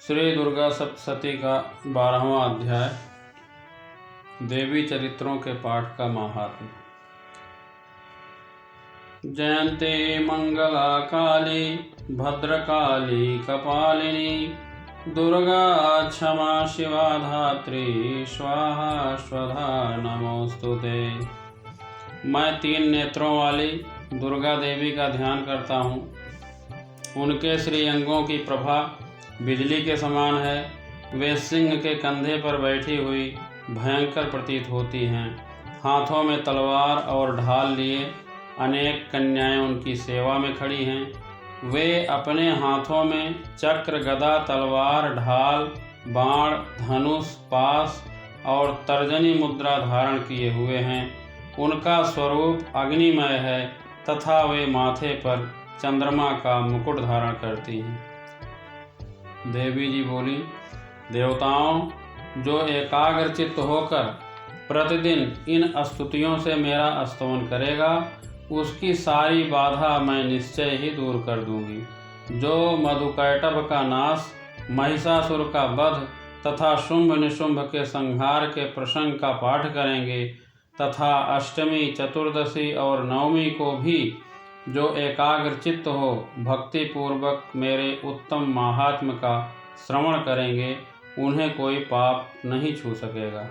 श्री दुर्गा सप्तशती का 12वां अध्याय देवी चरित्रों के पाठ का महात्म्य। जयंती मंगला काली भद्रकाली कपालिनी दुर्गा क्षमा शिवा धात्री स्वाहा स्वधा नमोस्तुते। मैं 3 नेत्रों वाली दुर्गा देवी का ध्यान करता हूँ। उनके श्रीअंगों की प्रभा बिजली के समान है। वे सिंह के कंधे पर बैठी हुई भयंकर प्रतीत होती हैं। हाथों में तलवार और ढाल लिए अनेक कन्याएं उनकी सेवा में खड़ी हैं। वे अपने हाथों में चक्र, गदा, तलवार, ढाल, बाण, धनुष, पास और तर्जनी मुद्रा धारण किए हुए हैं। उनका स्वरूप अग्निमय है तथा वे माथे पर चंद्रमा का मुकुट धारण करती हैं। देवी जी बोली, देवताओं, जो एकाग्रचित्त होकर प्रतिदिन इन स्तुतियों से मेरा स्तवन करेगा, उसकी सारी बाधा मैं निश्चय ही दूर कर दूंगी। जो मधुकैटभ का नाश, महिषासुर का वध तथा शुंभ निशुंभ के संहार के प्रसंग का पाठ करेंगे तथा अष्टमी, चतुर्दशी और नवमी को भी जो एकाग्रचित्त हो भक्ति पूर्वक मेरे उत्तम महात्म्य का श्रवण करेंगे, उन्हें कोई पाप नहीं छू सकेगा।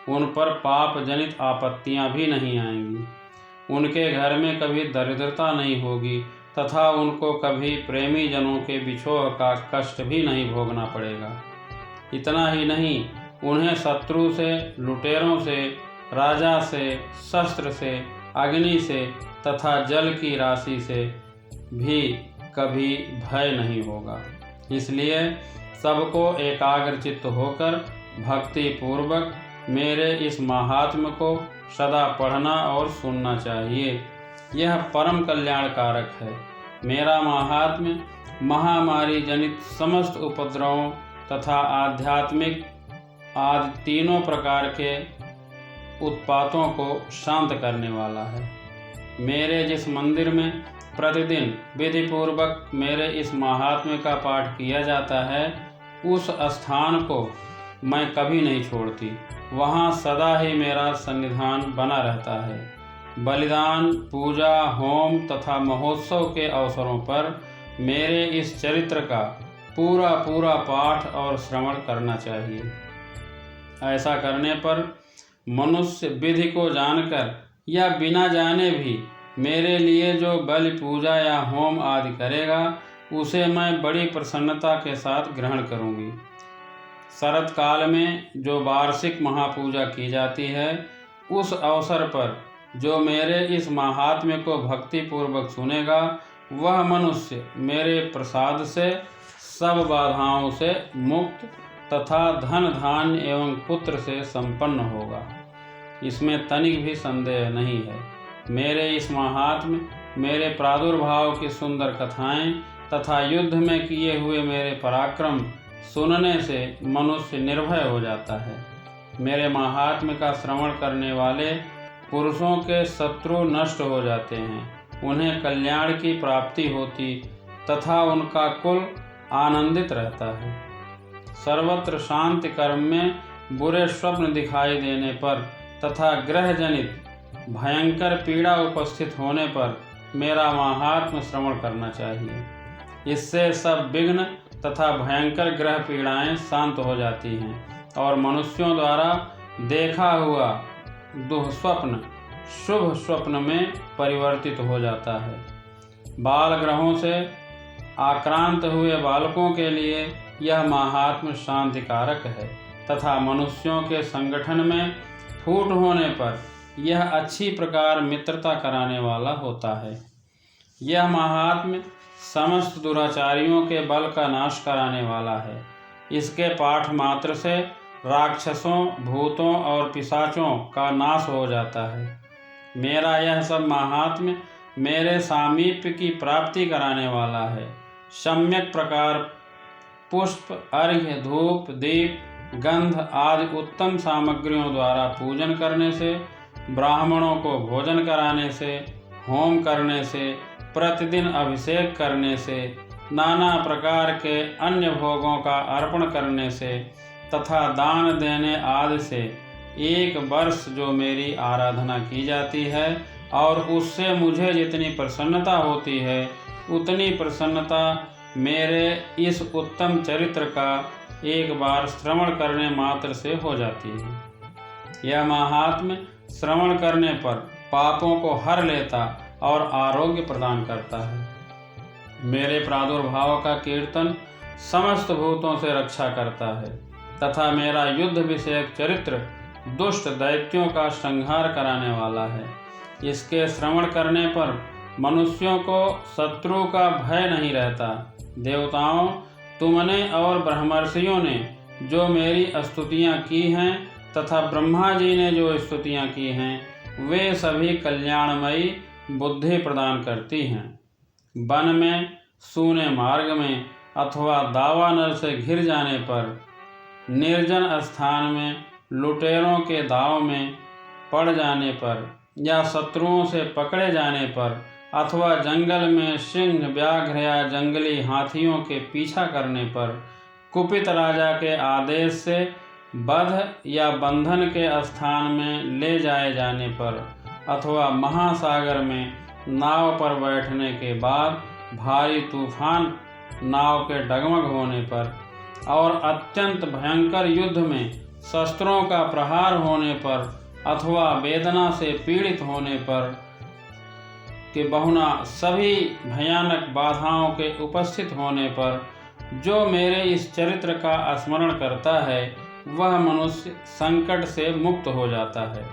उन पर पाप जनित आपत्तियां भी नहीं आएंगी। उनके घर में कभी दरिद्रता नहीं होगी तथा उनको कभी प्रेमी जनों के बिछोह का कष्ट भी नहीं भोगना पड़ेगा। इतना ही नहीं, उन्हें शत्रु से, लुटेरों से, राजा से, शस्त्र से, अग्नि से तथा जल की राशि से भी कभी भय नहीं होगा। इसलिए सबको एकाग्रचित्त होकर भक्ति पूर्वक मेरे इस महात्म्य को सदा पढ़ना और सुनना चाहिए। यह परम कल्याणकारक है। मेरा महात्म्य महामारी जनित समस्त उपद्रवों तथा आध्यात्मिक आदि तीनों प्रकार के उत्पातों को शांत करने वाला है। मेरे जिस मंदिर में प्रतिदिन विधि पूर्वक मेरे इस महात्म्य का पाठ किया जाता है, उस स्थान को मैं कभी नहीं छोड़ती। वहाँ सदा ही मेरा सन्निधान बना रहता है। बलिदान, पूजा, होम तथा महोत्सव के अवसरों पर मेरे इस चरित्र का पूरा पाठ और श्रवण करना चाहिए। ऐसा करने पर मनुष्य विधि को जानकर या बिना जाने भी मेरे लिए जो बलि, पूजा या होम आदि करेगा, उसे मैं बड़ी प्रसन्नता के साथ ग्रहण करूंगी। शरद काल में जो वार्षिक महापूजा की जाती है, उस अवसर पर जो मेरे इस महात्म्य को भक्ति पूर्वक सुनेगा, वह मनुष्य मेरे प्रसाद से सब बाधाओं से मुक्त तथा धन, धान्य एवं पुत्र से संपन्न होगा। इसमें तनिक भी संदेह नहीं है। मेरे इस महात्म्य, मेरे प्रादुर्भाव की सुंदर कथाएं तथा युद्ध में किए हुए मेरे पराक्रम सुनने से मनुष्य निर्भय हो जाता है। मेरे महात्म्य का श्रवण करने वाले पुरुषों के शत्रु नष्ट हो जाते हैं। उन्हें कल्याण की प्राप्ति होती तथा उनका कुल आनंदित रहता है। सर्वत्र शांति कर्म में बुरे स्वप्न दिखाई देने पर तथा ग्रह जनित भयंकर पीड़ा उपस्थित होने पर मेरा महात्म्य श्रवण करना चाहिए। इससे सब विघ्न तथा भयंकर ग्रह पीड़ाएं शांत हो जाती हैं और मनुष्यों द्वारा देखा हुआ दुःस्वप्न शुभ स्वप्न में परिवर्तित हो जाता है। बाल ग्रहों से आक्रांत हुए बालकों के लिए यह महात्म्य शांतिकारक है तथा मनुष्यों के संगठन में फूट होने पर यह अच्छी प्रकार मित्रता कराने वाला होता है। यह महात्म्य समस्त दुराचारियों के बल का नाश कराने वाला है। इसके पाठ मात्र से राक्षसों, भूतों और पिशाचों का नाश हो जाता है। मेरा यह सब महात्म्य मेरे सामीप्य की प्राप्ति कराने वाला है। सम्यक प्रकार पुष्प, अर्घ्य, धूप, दीप, गंध आदि उत्तम सामग्रियों द्वारा पूजन करने से, ब्राह्मणों को भोजन कराने से, होम करने से, प्रतिदिन अभिषेक करने से, नाना प्रकार के अन्य भोगों का अर्पण करने से तथा दान देने आदि से 1 वर्ष जो मेरी आराधना की जाती है और उससे मुझे जितनी प्रसन्नता होती है उतनी प्रसन्नता मेरे इस उत्तम चरित्र का एक बार श्रवण करने मात्र से हो जाती है। यह महात्म्य श्रवण करने पर पापों को हर लेता और आरोग्य प्रदान करता है। मेरे प्रादुर्भाव का कीर्तन समस्त भूतों से रक्षा करता है तथा मेरा युद्ध विषयक चरित्र दुष्ट दैत्यों का संहार कराने वाला है। इसके श्रवण करने पर मनुष्यों को शत्रु का भय नहीं रहता। देवताओं, तुमने और ब्रह्मर्षियों ने जो मेरी स्तुतियाँ की हैं तथा ब्रह्मा जी ने जो स्तुतियाँ की हैं वे सभी कल्याणमयी बुद्धि प्रदान करती हैं। वन में, सूने मार्ग में अथवा दावानल से घिर जाने पर, निर्जन स्थान में लुटेरों के दाव में पड़ जाने पर या शत्रुओं से पकड़े जाने पर अथवा जंगल में सिंह, व्याघ्र या जंगली हाथियों के पीछा करने पर, कुपित राजा के आदेश से बध या बंधन के स्थान में ले जाए जाने पर अथवा महासागर में नाव पर बैठने के बाद भारी तूफान नाव के डगमग होने पर और अत्यंत भयंकर युद्ध में शस्त्रों का प्रहार होने पर अथवा वेदना से पीड़ित होने पर के बहुना सभी भयानक बाधाओं के उपस्थित होने पर जो मेरे इस चरित्र का स्मरण करता है वह मनुष्य संकट से मुक्त हो जाता है।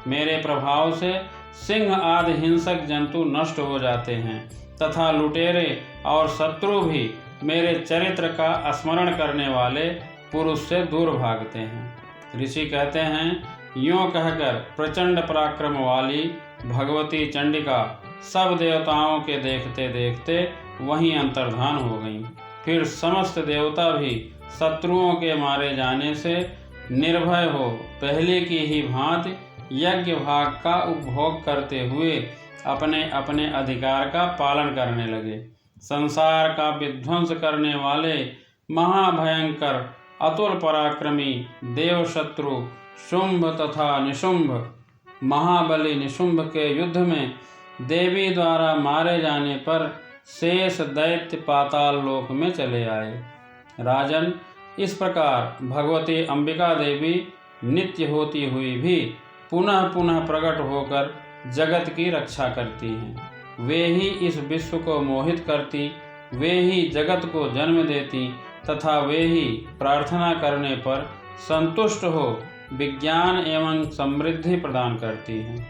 मेरे प्रभाव से सिंह आदि हिंसक जंतु नष्ट हो जाते हैं तथा लुटेरे और शत्रु भी मेरे चरित्र का स्मरण करने वाले पुरुष से दूर भागते हैं। ऋषि कहते हैं, यूँ कहकर प्रचंड पराक्रम वाली भगवती चंडिका सब देवताओं के देखते देखते वहीं अंतर्धान हो गईं। फिर समस्त देवता भी शत्रुओं के मारे जाने से निर्भय हो पहले की ही भांति यज्ञ भाग का उपभोग करते हुए अपने अपने अधिकार का पालन करने लगे। संसार का विध्वंस करने वाले महाभयंकर अतुल पराक्रमी देव शत्रु शुंभ तथा निशुंभ, महाबली निशुंभ के युद्ध में देवी द्वारा मारे जाने पर शेष दैत्य पाताल लोक में चले आए। राजन, इस प्रकार भगवती अंबिका देवी नित्य होती हुई भी पुनः पुनः प्रकट होकर जगत की रक्षा करती हैं। वे ही इस विश्व को मोहित करती, वे ही जगत को जन्म देती तथा वे ही प्रार्थना करने पर संतुष्ट हो विज्ञान एवं समृद्धि प्रदान करती हैं।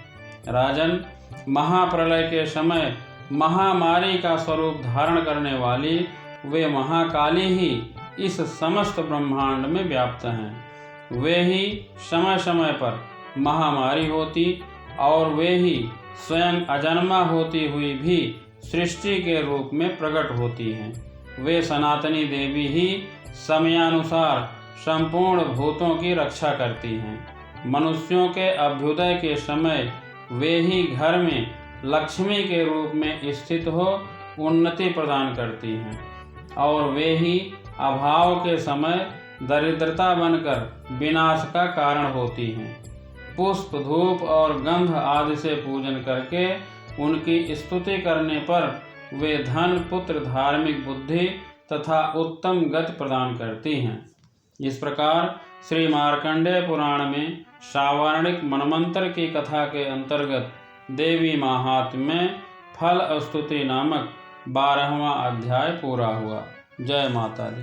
राजन, महाप्रलय के समय महामारी का स्वरूप धारण करने वाली वे महाकाली ही इस समस्त ब्रह्मांड में व्याप्त हैं। वे ही समय समय पर महामारी होती और वे ही स्वयं अजन्मा होती हुई भी सृष्टि के रूप में प्रकट होती हैं। वे सनातनी देवी ही समयानुसार संपूर्ण भूतों की रक्षा करती हैं। मनुष्यों के अभ्युदय के समय वे ही घर में लक्ष्मी के रूप में स्थित हो उन्नति प्रदान करती हैं और वे ही अभाव के समय दरिद्रता बनकर विनाश का कारण होती हैं। पुष्प, धूप और गंध आदि से पूजन करके उनकी स्तुति करने पर वे धन, पुत्र, धार्मिक बुद्धि तथा उत्तम गति प्रदान करती हैं। इस प्रकार श्री मार्कंडेय पुराण में सावर्णिक मनमंत्र की कथा के अंतर्गत देवी महात्म्य में फल स्तुति नामक 12वां अध्याय पूरा हुआ। जय माता दी।